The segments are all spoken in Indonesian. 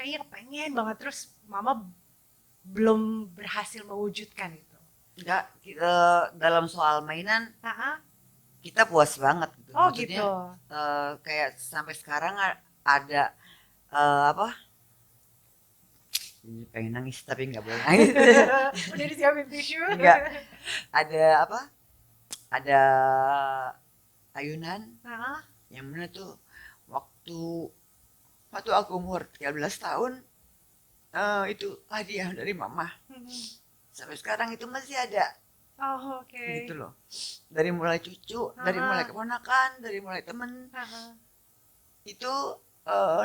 kayaknya pengen banget terus mama belum berhasil mewujudkan itu. Enggak, dalam soal mainan Ah, kita puas banget gitu. oh gitu. Maksudnya kayak sampai sekarang ada apa? Ini pengen nangis tapi nggak boleh nangis. Udah disiapin tisu. Enggak, ada apa? Ada ayunan Ah, yang mana tuh waktu waktu aku umur 13 tahun itu hadiah dari mama. Sampai sekarang itu masih ada oh gitu oke. loh. Dari mulai cucu, dari mulai Ah, keponakan, dari mulai temen ah, itu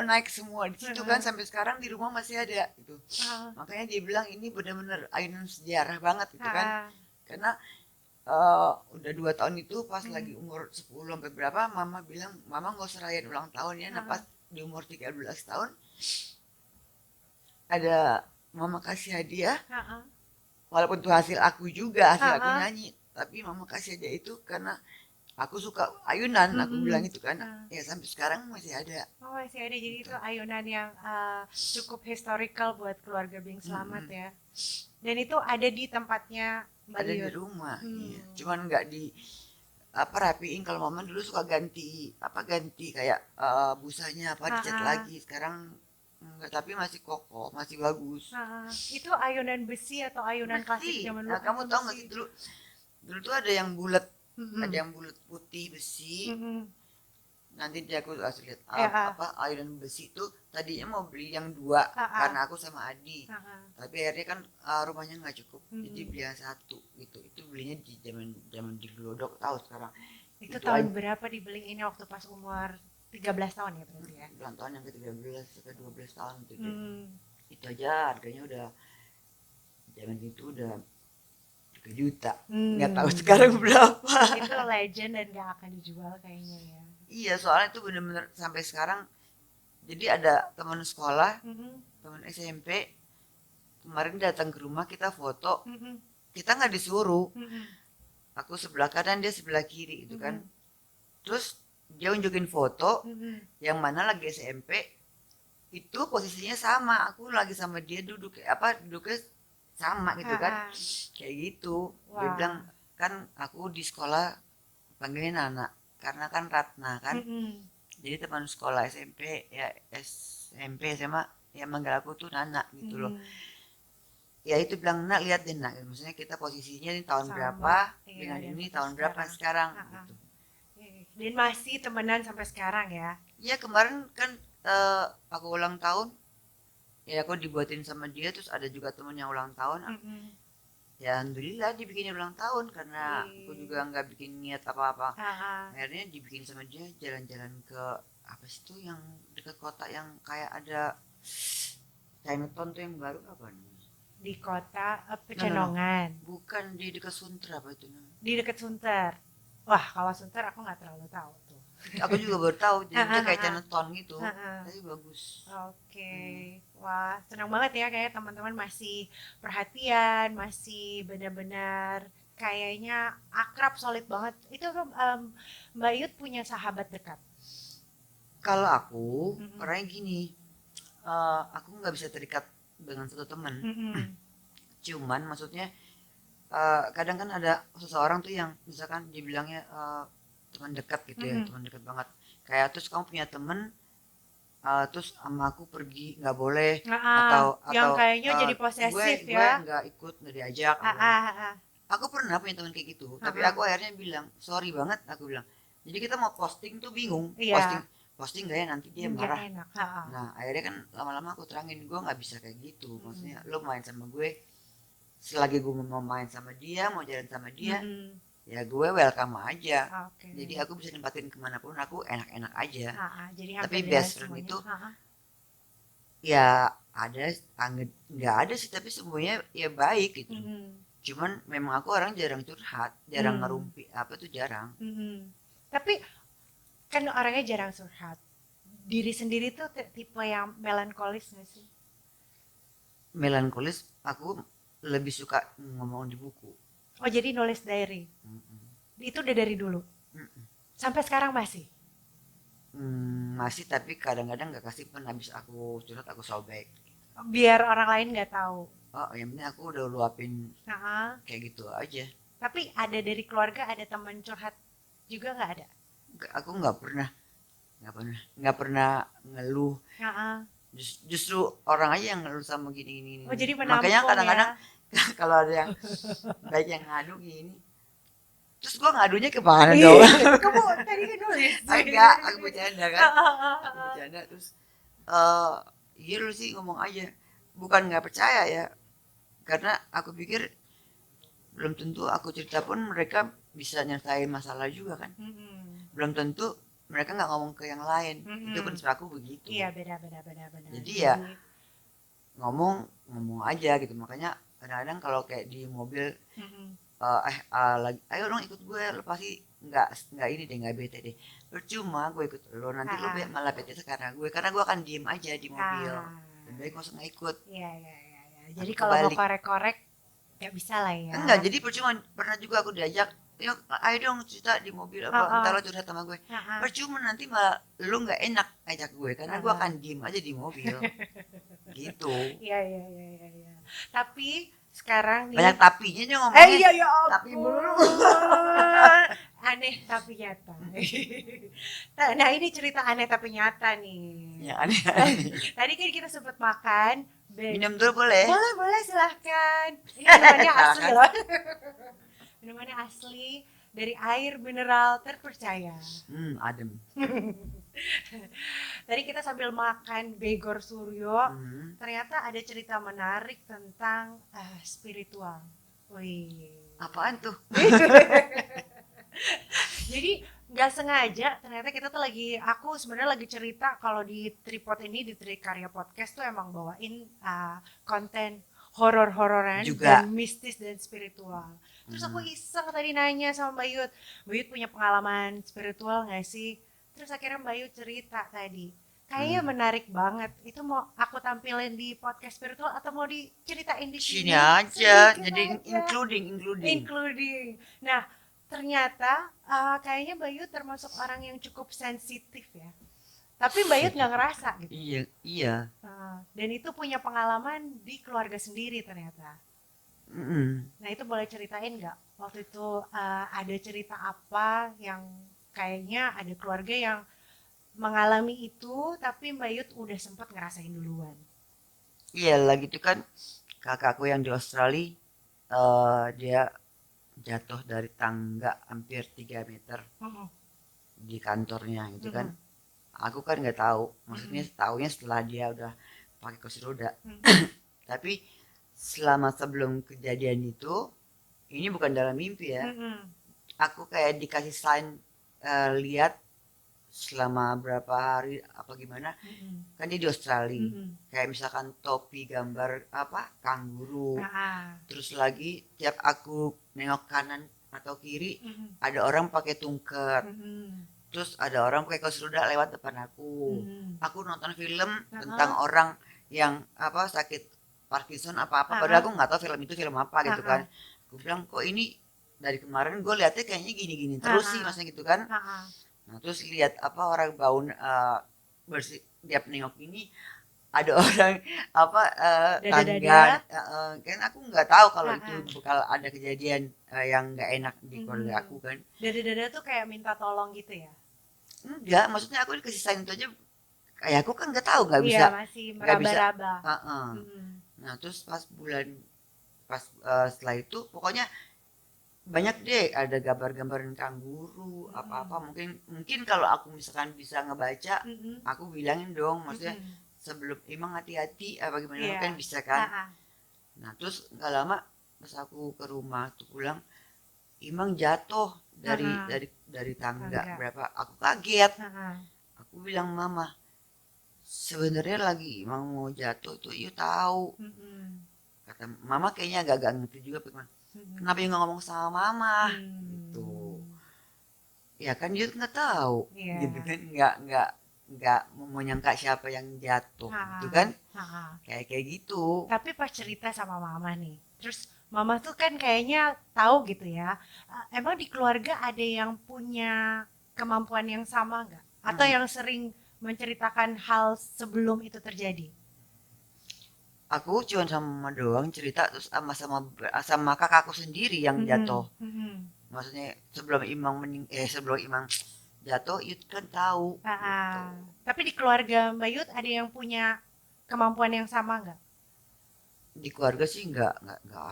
naik semua di situ kan ah, sampai sekarang di rumah masih ada gitu. ah, Makanya dia bilang ini benar-benar ayunan sejarah banget gitu kan. ah, Karena udah 2 tahun itu pas hmm, lagi umur 10 sampai berapa mama bilang mama nggak usah rayain ulang tahun ya. Nah ah, pas di umur 13 tahun ada mama kasih hadiah ah, walaupun itu hasil aku juga hasil ah, aku ah, nyanyi tapi mama kasih hadiah itu karena aku suka ayunan aku bilang itu kan ah. ya sampai sekarang masih ada Oh masih ada, jadi gitu. itu ayunan yang cukup historical buat keluarga Bing Slamet Mm-mm. ya. Dan itu ada di tempatnya Mbak Ada di Yud. rumah iya Hmm. cuman nggak di apa rapiin kalau mama dulu suka ganti apa ganti kayak busanya apa Ah, dicat ah, lagi sekarang enggak tapi masih kokoh masih bagus ah. Itu ayunan besi atau ayunan klasik besi. zaman dulu? Nah kamu Ayunan tahu nggak besi. sih dulu dulu tuh ada Mm-mm. yang bulat putih besi. Mm-mm. Nanti dia aku kasih lihat Ya, ah, apa ayunan besi itu tadinya mau beli yang dua ah, karena ah, aku sama Adi ah, ah. tapi akhirnya kan rumahnya nggak cukup jadi Mm-mm. beli yang satu gitu itu belinya di zaman zaman di Glodok tahu sekarang Itu itu tahun aja berapa dibeli ini waktu pas umur 13 tahun ya berarti ya? ulang tahun yang ke-13 sampai 12 tahun itu deh Hmm. itu aja harganya udah zaman itu udah 3 juta nggak tahu sekarang Hmm. berapa. Itu legend dan gak akan dijual kayaknya ya. Iya soalnya itu bener-bener sampai sekarang jadi ada teman sekolah Mm-mm. teman SMP kemarin datang ke rumah kita foto Mm-mm. kita nggak disuruh Mm-mm. aku sebelah kanan dia sebelah kiri itu kan Mm-mm. terus dia unjukin foto Mm-mm. yang mana lagi SMP itu posisinya sama aku lagi sama dia duduk apa duduknya sama gitu kan Ah, ah. kayak gitu dia bilang Wah. kan aku di sekolah panggilnya Nana karena kan Ratna kan Mm-mm. jadi teman sekolah SMP ya SMP SMA yang manggil aku tuh Nana gitu loh Mm-mm. ya itu bilang nak lihat deh nak maksudnya kita posisinya ini tahun berapa Sama. Iya, dengan dan ini sampai tahun berapa sekarang. sekarang Ah, ah. gitu. Dan masih temenan sampai sekarang ya. Ya kemarin kan aku ulang tahun ya aku dibuatin sama dia terus ada juga temen yang ulang tahun Mm-mm. ya alhamdulillah dibikin ulang tahun karena aku Ih. juga nggak bikin niat apa-apa Ah, ah. akhirnya dibikin sama dia jalan-jalan ke apa sih tuh yang dekat kota yang kayak ada Chinatown tuh yang baru apa namanya Di kota no Pecenongan. bukan di dekat Sunter apa itu namanya Di dekat Sunter. Wah, kalau Sunter aku nggak terlalu tahu tuh. aku juga baru tahu Ah, jadi dia ah, kayak ah, Chinatown gitu ah, ah. tapi bagus. Oke, Hmm. wah senang banget ya kayak teman-teman masih perhatian, masih benar-benar kayaknya akrab solid banget. Itu Mbak Yud punya sahabat dekat. Kalau aku Mm-mm. orangnya gini aku nggak bisa terikat dengan satu teman Mm-mm. cuman maksudnya kadang kan ada seseorang tuh yang misalkan dibilangnya teman dekat gitu ya Mm-mm. teman dekat banget kayak terus kamu punya temen terus sama aku pergi nggak boleh Ah, yang atau kayaknya jadi gue posesif gue ya. nggak ikut nggak diajak Ah, ah, ah, aku pernah punya teman kayak gitu ah, tapi ah. aku akhirnya bilang sorry banget aku bilang jadi kita mau posting tuh bingung posting Iya, posting gak ya nanti dia nggak marah enak. Ah, ah. nah akhirnya kan lama-lama aku terangin gue nggak bisa kayak gitu maksudnya Mm-mm. lo main sama gue selagi gue mau main sama dia mau jalan sama dia Mm-mm. ya gue welcome aja Oke. jadi aku bisa nempatin kemanapun aku enak-enak aja Ah, ah. Jadi tapi hampir dengan best friend semuanya. itu Ah, ah. ya ada nggak ada sih tapi semuanya ya baik gitu Mm-mm. cuman memang aku orang jarang curhat jarang Mm. ngerumpi apa tuh jarang Mm-mm. Tapi kan orangnya jarang curhat. Diri sendiri tuh tipe yang melankolis gak sih? melankolis aku lebih suka ngomong di buku. Oh jadi nulis diary. Mm-mm. Itu udah dari dulu. Mm-mm. Sampai sekarang masih. Masih, tapi kadang-kadang nggak kesimpan, habis aku curhat aku sobek. Biar orang lain nggak tahu. Oh, yang penting aku udah luapin Nah, kayak gitu aja. tapi ada dari keluarga, ada teman curhat juga nggak ada? Aku nggak pernah ngeluh. Nah, Justru orang aja yang ngeluh sama gini gini oh gini. jadi Makanya menampung kadang-kadang ya? kalau ada yang baik yang ngadu gini, terus gua ngadunya ke mana dong? Iya, kamu tadi kan nulis. Enggak, aku bercanda kan. Ah, ah, ah, Aku ah. bercanda terus eh iya lu sih ngomong aja. Bukan nggak percaya ya, karena aku pikir belum tentu aku cerita pun mereka bisa nyertain masalah juga kan. Mm-mm. Belum tentu mereka nggak ngomong ke yang lain. Itu Mm-mm. prinsip aku begitu. Iya, beda beda beda beda. Jadi ya Jadi, ngomong ngomong aja gitu. Makanya kadang-kadang kalau kayak di mobil mm-mm. lagi ayo dong ikut gue, lu pasti nggak ini deh, nggak bete deh. Percuma gue ikut lo, nanti lo Ah, malah bete sekarang gue, karena gue akan diem aja di mobil, ah, dan baik nggak usah nggak ikut. iya iya iya iya. Jadi Aku kalau mau kebalik, korek-korek ya bisa lah ya. enggak, jadi percuma. Pernah juga aku diajak, yuk ayo dong cerita di mobil apa, Ah, entar ah, lo curhat sama gue. ah, ah, Percuma, nanti malah lu nggak enak ajak gue, karena ah, gue akan ah. diem aja di mobil gitu. Iya iya iya iya iya. Tapi sekarang nih, Banyak tapinya nya ngomongnya, iya ya tapi melulu. ampun. Aneh tapi nyata. Nah, ini cerita aneh tapi nyata nih. Yang aneh. Tadi kan kita sempat makan. Minum dulu boleh? Boleh, boleh silahkan. Ini minumannya asli Silakan. loh. Minumannya asli dari air mineral terpercaya. Adem. Tadi kita sambil makan Begor Suryo, Hmm. ternyata ada cerita menarik tentang spiritual. Wih. Apaan tuh? Jadi nggak sengaja ternyata kita tuh aku sebenarnya lagi cerita kalau di Tripod ini, di Trikarya Podcast tuh emang bawain konten horor-hororan Juga. dan mistis dan spiritual. Terus aku Hmm. iseng tadi nanya sama Mbak Yud punya pengalaman spiritual nggak sih? Terus akhirnya Mbak Yud cerita tadi. Kayaknya Hmm. menarik banget. Itu mau aku tampilin di podcast spiritual atau mau diceritain di Sini sini? aja, Sedikit jadi aja. including. Including. Nah, ternyata kayaknya Mbak Yud termasuk orang yang cukup sensitif ya. Tapi Mbak Yud nggak ngerasa gitu. Iya, iya. Dan itu punya pengalaman di keluarga sendiri ternyata. Mm-mm. Nah itu boleh ceritain nggak? Waktu itu ada cerita apa yang kayaknya ada keluarga yang mengalami itu, tapi Mbak Yud udah sempat ngerasain duluan. Iya, lagi itu kan kakakku yang di Australia, dia jatuh dari tangga hampir 3 meter Mm-mm. di kantornya gitu kan. Mm-mm. Aku kan nggak tahu, maksudnya Mm-mm. taunya setelah dia udah pakai kursi roda. Mm-mm. Tapi selama sebelum kejadian itu, ini bukan dalam mimpi ya. Mm-mm. Aku kayak dikasih sign, lihat selama berapa hari apa gimana. Mm-mm. Kan dia di Australia. Mm-mm. Kayak misalkan topi gambar apa kanguru. Ah, Terus lagi tiap aku nengok kanan atau kiri, mm-mm. ada orang pakai tungket. Mm-mm. Terus ada orang pakai kursi roda lewat depan aku. Mm-mm. Aku nonton film tentang Ah, orang yang apa sakit Parkinson apa-apa. Padahal ah, aku nggak tahu film itu film apa ah, gitu ah, kan. Aku bilang kok ini dari kemarin gue liatnya kayaknya gini-gini terus sih, ah, maksudnya gitu kan. ah, ah. Nah terus lihat apa orang bau, bersih, tiap nengok ini ada orang apa, tangga, Dada-dada. kan aku nggak tahu kalau Ah, itu ah. bakal ada kejadian yang nggak enak di keluarga Mm-mm. aku kan. Dada-dada tuh kayak minta tolong gitu ya? Enggak, maksudnya aku dikasih sign itu aja, kayak aku kan nggak tahu, nggak Iya, bisa masih nggak bisa. meraba-raba. Heeh. Mm-mm. Nah terus pas setelah itu pokoknya banyak deh, ada gambar-gambaran kanguru apa-apa. Mm-mm. Mungkin kalau aku misalkan bisa ngebaca, Mm-mm. aku bilangin dong, maksudnya Mm-mm. sebelum Imang hati-hati apa gimana Iya. kan bisa kan. Ah, ah. Nah terus nggak lama pas aku ke rumah tuh pulang, Imang jatuh Ah, dari ah. dari dari tangga Tangga. berapa, aku kaget. Ah, ah. Aku bilang mama, sebenarnya lagi Imang mau jatuh tuh, yuk tahu. Mm-mm. Kata mama kayaknya agak ngerti juga, Mm-mm. kenapa you nggak ngomong sama mama gitu. Hmm. Ya kan dia nggak tahu Iya. gitu kan, nggak mau nyangka siapa yang jatuh gitu Ah, kan, ah, ah. kayak gitu. Tapi pas cerita sama mama nih, terus mama tuh kan kayaknya tahu gitu ya. Emang di keluarga ada yang punya kemampuan yang sama nggak? atau yang sering menceritakan hal sebelum itu terjadi? Aku cuma sama doang cerita, terus sama kakakku sendiri yang jatuh. Maksudnya sebelum Imam jatuh itu kan tahu gitu. Tapi di keluarga Mbak Yut ada yang punya kemampuan yang sama nggak? Di keluarga sih nggak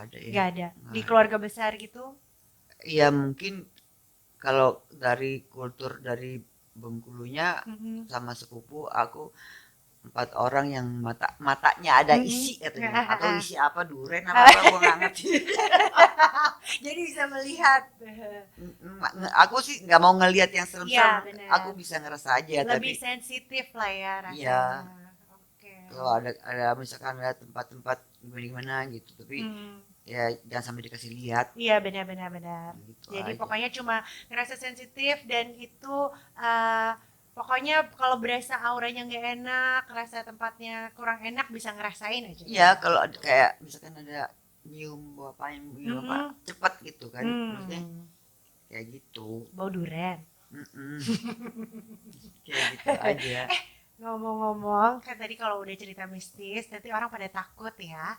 ada ya. Nggak ada. Nggak Di ada. keluarga besar gitu? Ya mungkin kalau dari kultur dari Bengkulunya Mm-mm. sama sepupu aku 4 orang yang matanya ada isi katanya, atau isi apa duren apa gua nggak ngerti. Jadi bisa melihat. Aku sih nggak mau ngelihat yang Iya, serem-serem, aku benar. bisa ngerasa aja. Lebih Tapi sensitif lah ya rasanya. iya, Oke. kalau ada misalkan ada tempat-tempat gimana gimana gitu, tapi Hmm. ya jangan sampai dikasih lihat Iya, benar-benar benar. gitu Jadi aja. pokoknya cuma ngerasa sensitif dan itu eh, pokoknya kalau berasa auranya nggak enak, rasa tempatnya kurang enak bisa ngerasain aja Iya, gitu. kalau kayak misalkan ada nyium apa Mm-mm. cepat gitu kan, maksudnya Hmm. kayak gitu. Bau duren. Mm-mm. Kayak gitu aja. Ngomong-ngomong, kan tadi kalau udah cerita mistis, nanti orang pada takut ya.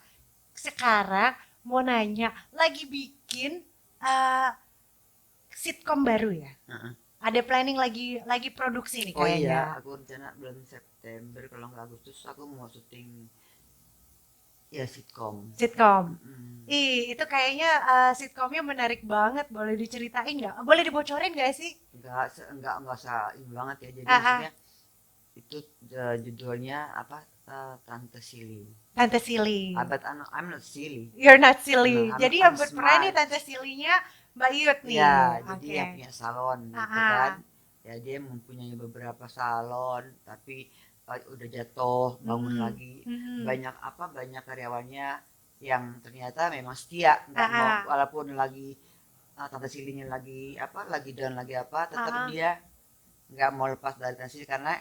Sekarang mau nanya, lagi bikin eh, sitkom baru ya? Heeh. Ada planning lagi produksi nih Oh iya, kayaknya. aku rencana bulan September kalau nggak Agustus aku mau syuting ya sitkom. Sitkom. Mm-mm. Itu kayaknya sitkomnya menarik banget. Boleh diceritain nggak? Boleh dibocorin nggak sih? Nggak usah ini banget ya. Jadi Ah, ah, maksudnya itu judulnya apa? Tante Silly. Tante Silly. But I'm not silly. You're not No, silly. Jadi I'm yang berperan nih smart. Tante Silly-nya Mbak Yut Ya, nih. jadi Oke. yang punya salon Ah, gitu ah. kan. Ya dia mempunyai beberapa salon, tapi udah jatuh, bangun Mm-mm. lagi. Mm-mm. Banyak karyawannya yang ternyata memang setia, nggak Ah, mau ah. walaupun lagi tante silinya lagi down lagi apa, tetap Ah, ah. dia nggak mau lepas dari tante sili karena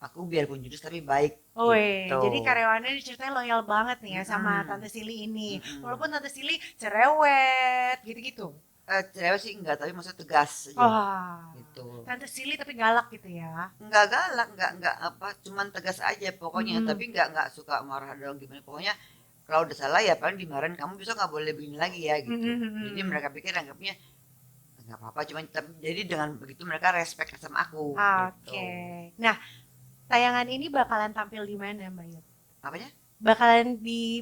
aku biarpun jurus tapi baik Oh, gitu. jadi karyawannya diceritain loyal banget nih ya sama Mm-mm, Tante Silly ini. mm-mm. Walaupun Tante Silly cerewet, gitu-gitu. Cewek sih enggak, tapi maksudnya tegas aja Wah, gitu. Tante Silly tapi galak gitu ya. Nggak galak, nggak apa, cuman tegas aja pokoknya. Mm-mm. Tapi nggak suka marah dong gimana. Pokoknya kalau udah salah ya paling dimarahin, kamu besok nggak boleh begini lagi ya gitu. Mm-mm, Jadi mm-mm. mereka pikir anggapnya nggak apa-apa, cuman jadi dengan begitu mereka respect sama aku gitu. Oke. Nah, tayangan ini bakalan tampil di mana, Mbak Yut? Apanya? Bakalan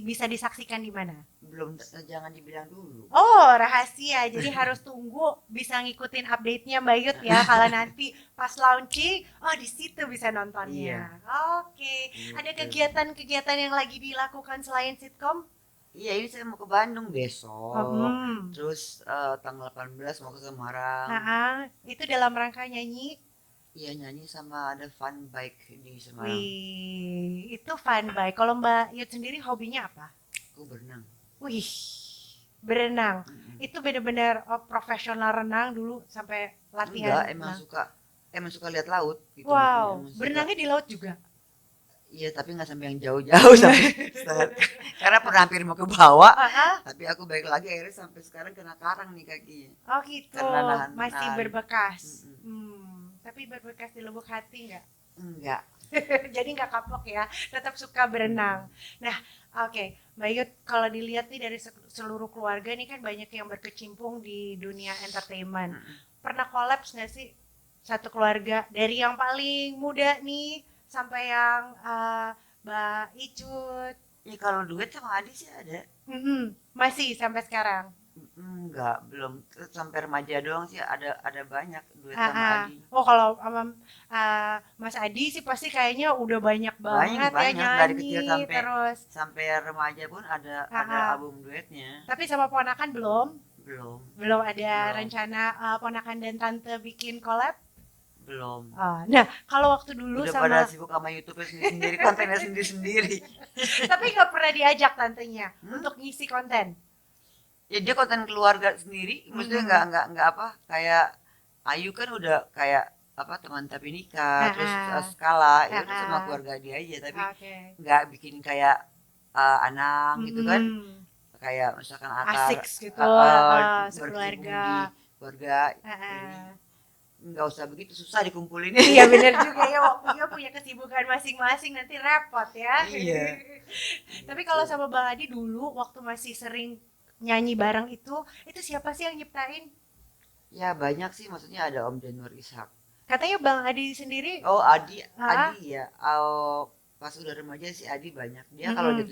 bisa disaksikan di mana? Belum, jangan dibilang dulu. Oh, rahasia. Jadi harus tunggu bisa ngikutin update-nya Mbak Yut ya. Kalau nanti pas launching, oh di situ bisa nontonnya. Iya Oke. Ada gitu. kegiatan-kegiatan yang lagi dilakukan selain sitkom? Iya, ini saya mau ke Bandung besok, Hmm. terus tanggal 18 mau ke Semarang. Itu dalam rangka nyanyi. Iya, nyanyi sama ada fun bike di Semarang. Wih, itu fun by. Kalau Mbak Yut sendiri hobinya apa? Aku berenang. Wih, berenang. Mm-mm. Itu benar-benar profesional renang dulu sampai Enggak, latihan renang. emang suka lihat laut gitu, maksudnya Wow, emang suka. berenangnya di laut juga. Iya, tapi nggak sampai yang jauh-jauh sampai karena pernah hampir mau ke bawah, Ah, ah. tapi aku balik lagi akhirnya sampai sekarang kena karang nih kakinya Oh gitu, karena nahan masih nahan. berbekas. Mm-mm. Tapi berbekas di lubuk hati nggak? Enggak. Jadi nggak kapok ya, tetap suka berenang. Mm-mm. Nah, oke, Mbak Yud, kalau dilihat nih dari seluruh keluarga nih kan banyak yang berkecimpung di dunia entertainment. Mm-mm. Pernah kolaps nggak sih satu keluarga dari yang paling muda nih sampai yang Mbak Icut? Ya kalau duit sama Adi sih ada. Masih sampai sekarang. Enggak, belum. Sampai remaja doang sih ada banyak duit Ah, sama ah. Adi. Oh kalau sama Mas Adi sih pasti kayaknya udah banyak Banyak banget ya banyak dari kecil nyanyi sampai terus. sampai remaja pun Ah, ada ah. album duetnya. Tapi sama ponakan belum? Belum, Belum ada belum, rencana ponakan dan tante bikin collab? belum. Nah, kalau waktu dulu Udah pada sama, sibuk sama YouTube sendiri, kontennya sendiri-sendiri. tapi nggak pernah diajak tantenya Hmm? untuk ngisi konten. Ya dia konten keluarga sendiri, maksudnya Mm-mm. nggak apa, kayak Ayu kan udah kayak apa teman tapi nikah, Ah, terus ah. skala, ya Ah, udah sama ah. keluarga dia aja, tapi Oke. nggak bikin kayak Anang gitu kan, Mm-mm. kayak misalkan Akar Asik gitu, berkecimpung sekeluarga. di keluarga Ah, ini. ah. nggak usah begitu, susah dikumpulin. Iya benar juga ya, waktunya punya kesibukan masing-masing, nanti repot ya. Iya. Tapi kalau Gitu. sama Bang Adi dulu waktu masih sering nyanyi bareng itu siapa sih yang nyiptain? Ya banyak sih, maksudnya ada Om Januar Ishak. Katanya Bang Adi sendiri, Oh Adi ah, ya. Oh, pas udah remaja sih Adi banyak. Dia kalau mm-mm,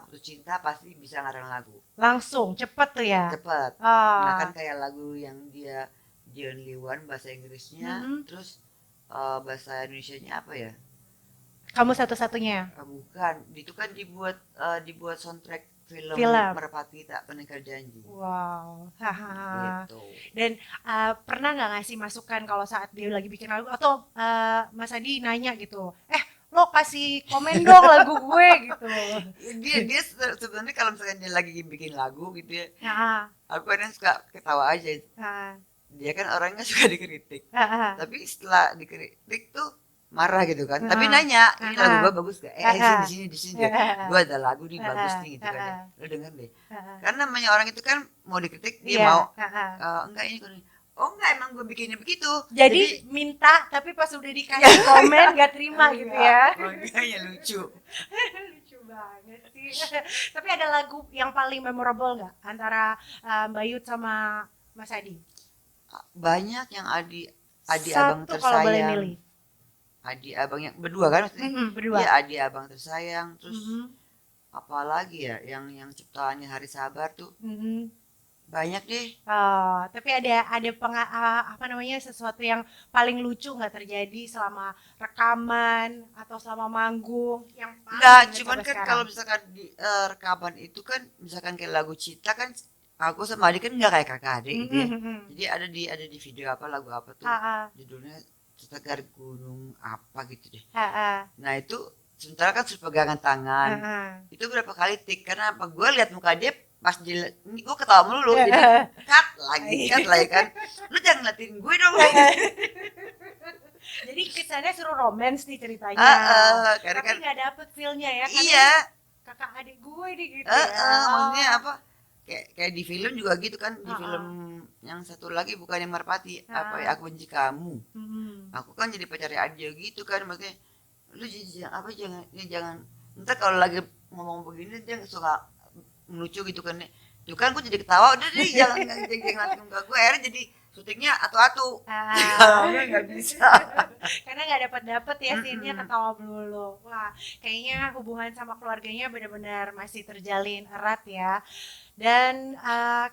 putus cinta pasti bisa ngarang lagu. langsung cepet tuh ya. Cepet. Nah kan Ah, kayak lagu yang dia The Only One bahasa Inggrisnya, mm-mm. terus bahasa Indonesianya apa ya? Kamu satu-satunya Bukan, itu kan dibuat soundtrack film film. Merpati Tak Peninggal Janji. Wow, hahaha. Gitu. Dan pernah nggak ngasih masukan kalau saat dia lagi bikin lagu atau Mas Adi nanya gitu, lo kasih komen dong lagu gue gitu. Dia sebenarnya kalau misalkan dia lagi bikin lagu gitu ya, Ah, aku kadang suka ketawa aja. ah, Dia kan orangnya suka dikritik, ah, tapi setelah dikritik tuh marah gitu kan, tapi ah, nanya ah, ini lagu ah, gua bagus gak, ah, sini ah, di sini di sini deh, ah, gua ada lagu nih ah, bagus ah, nih gitu kan ya, ah, lo denger deh. ah. Karena namanya orang itu kan mau dikritik dia Iya, mau, ah. enggak ini kan, oh enggak emang gua bikinnya begitu, Jadi jadi minta tapi pas udah dikasih komen gak terima gitu enggak, ya. makanya lucu. Lucu banget sih. Tapi ada lagu yang paling memorable nggak antara Mbak Yut sama Mas Adi? Banyak yang Adi abang Satu kalau boleh tersayang, milih. Adi abang yang berdua kan maksudnya, Mm-mm, iya berdua. Adi abang tersayang, terus Mm-mm, apalagi ya yang ciptaannya Hari Sabar tuh mm-mm. banyak deh. Oh, tapi ada apa namanya sesuatu yang paling lucu nggak terjadi selama rekaman atau selama manggung yang paling Enggak, ingat cuman sampai kan sekarang? kalau misalkan di rekaman itu kan misalkan kayak lagu Cinta kan aku sama adik kan nggak kayak kakak adik gitu Mm-mm, ya. mm-mm. Jadi ada di video apa lagu apa tuh Ah, ah, judulnya Setegar Gunung apa gitu deh. ah, ah, Nah itu sementara kan sudah pegangan tangan. ah, Itu berapa kali tik karena apa? Gue lihat muka dia pas ini gue ketawa melulu jadi ah. cut lagi kan. Lu jangan ngeliatin gue dong. Jadi kesannya seru romance nih ceritanya. Karena Tapi kan nggak dapet feel-nya ya, karena iya. ini kakak adik gue nih gitu ya. Maksudnya Oh. apa, kayak di film juga gitu kan, di film Heeh. yang satu lagi bukannya Merpati, apa ya, Heeh. Aku Benci Kamu. Hmm. Aku kan jadi pacarnya aja gitu kan, maksudnya lu jangan apa jangan ini jangan ntar kalau lagi ngomong begini dia suka lucu gitu kan ya. Tuh kan gue jadi ketawa udah deh jangan ngeliatin muka gue akhirnya jadi syutingnya atu-atu. Ah. Kalau enggak nggak bisa. Karena nggak dapet ya scene-nya Mm-mm. ketawa melulu. Wah, kayaknya hubungan sama keluarganya benar-benar masih terjalin erat ya. Dan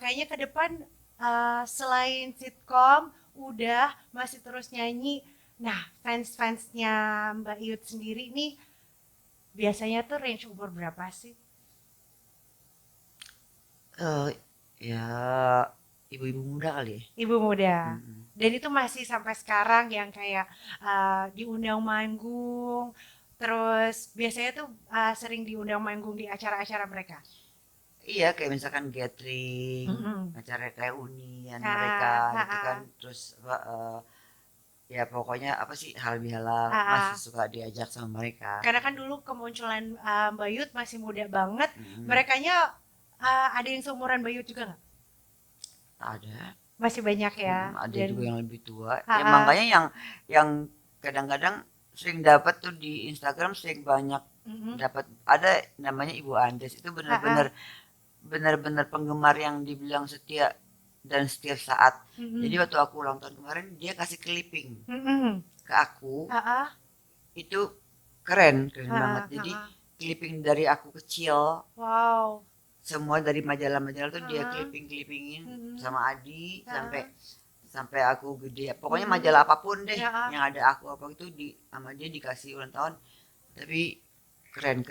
kayaknya ke depan selain sitkom udah masih terus nyanyi. Nah, fans-fansnya Mbak Iyut sendiri nih biasanya tuh range umur berapa sih? Eh, ya ibu-ibu muda kali ya. Ibu muda. Mm-mm. Dan itu masih sampai sekarang yang kayak diundang manggung, terus biasanya tuh sering diundang manggung di acara-acara mereka. Iya, kayak misalkan gathering, Mm-mm. acara reunian mereka Ah, ah, gitu kan. ah, Terus apa, ya pokoknya apa sih hal bihalal masih ah. suka diajak sama mereka. Karena kan dulu kemunculan Mbak Yut masih muda banget, Mm, merekanya ada yang seumuran Mbak Yut juga nggak? ada, Masih banyak ya. ada Dan juga yang lebih tua. Ya ah, makanya yang kadang-kadang sering dapat tuh di Instagram sering banyak mm-mm, dapat ada namanya Ibu Andes itu ah, benar-benar penggemar yang dibilang setia dan setiap saat. Jadi mm-mm, waktu aku ulang tahun kemarin dia kasih clipping mm-mm, ke aku ah, itu keren banget. ah, ah, Jadi ah. clipping dari aku kecil Wow. semua dari majalah-majalah tuh dia Ah, clipping-clippingin mm-mm, sama Adi sampai ah, sampai aku gede. Pokoknya mm-mm, majalah apapun deh ya. yang ada aku apa itu di sama dia dikasih ulang tahun. Tapi keren.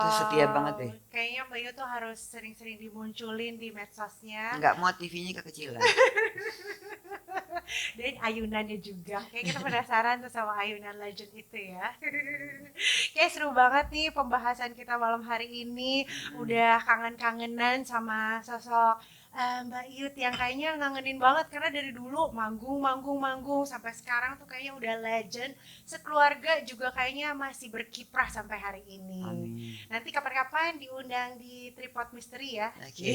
Terus setia banget Wow, deh. kayaknya Mbak Yu tuh harus sering-sering dimunculin di medsosnya Nggak mau TV-nya kekecilan. dan ayunannya juga. Kayak kita penasaran tuh sama ayunan legend itu ya. Kayak seru banget nih pembahasan kita malam hari ini. Mm-mm. Udah kangen-kangenan sama sosok Mbak Yut yang kayaknya ngangenin banget karena dari dulu manggung sampai sekarang tuh kayaknya udah legend. Sekeluarga juga kayaknya masih berkiprah sampai hari ini. Amin. Nanti kapan-kapan diundang di Tripod Misteri ya. Oke.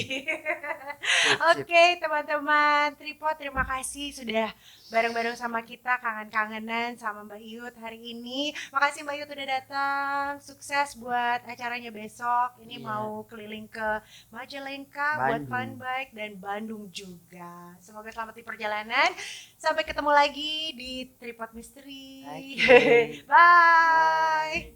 Oke, teman-teman Tripod, terima kasih sudah bareng-bareng sama kita, kangen-kangenan sama Mbak Yut hari ini. Makasih Mbak Yut udah datang. Sukses buat acaranya besok. Ini Iya. mau keliling ke Majalengka buat Bandung. fun bike dan Bandung juga. Semoga selamat di perjalanan. Sampai ketemu lagi di Tripod Misteri. Oke. Bye.